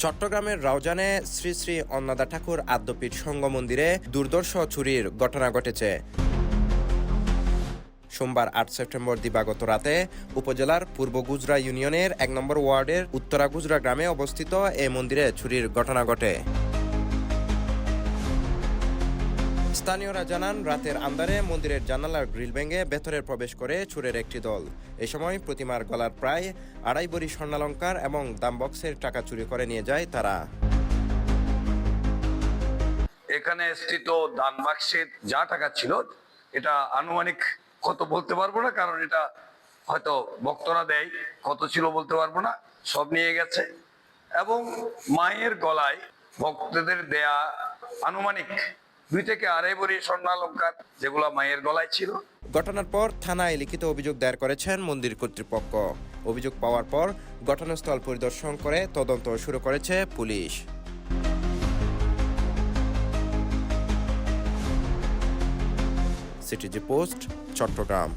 চট্টগ্রামের রাউজানে শ্রী শ্রী অন্নদা ঠাকুর আদ্যপীঠ সংঘ মন্দিরে দুর্ধর্ষ চুরির ঘটনা ঘটেছে। সোমবার ৮ সেপ্টেম্বর দিবাগত রাতে উপজেলার পূর্ব গুজরা ইউনিয়নের ১ নম্বর ওয়ার্ডের উত্তরা গুজরা গ্রামে অবস্থিত এ মন্দিরে চুরির ঘটনা ঘটে। স্থানীয়রা জানান, রাতের আন্ধারে মন্দিরের জানালার গ্রিল ভেঙে ভেতরে প্রবেশ করে চোরের একটি দল। এ সময় প্রতিমার গলার প্রায় ২.৫ ভরি স্বর্ণালংকার এবং দামবক্সের টাকা চুরি করে নিয়ে যায় তারা। এখানে স্থিত দান বাক্সে যা টাকা ছিল, এটা আনুমানিক কত বলতে পারবো না, কারণ এটা হয়তো ভক্তরা দেয়, কত ছিল বলতে পারবো না, সব নিয়ে গেছে। এবং মায়ের গলায় ভক্তদের দেয়া আনুমানিক ২ থেকে ২.৫ ভরি স্বর্ণালংকার, যেগুলো মায়ের গলায় ছিল। ঘটনার পর থানায় লিখিত অভিযোগ দায়ের করেছেন মন্দির কর্তৃপক্ষ। অভিযোগ পাওয়ার পর ঘটনাস্থল পরিদর্শন করে তদন্ত শুরু করেছে পুলিশ। CTG post, Chittagong.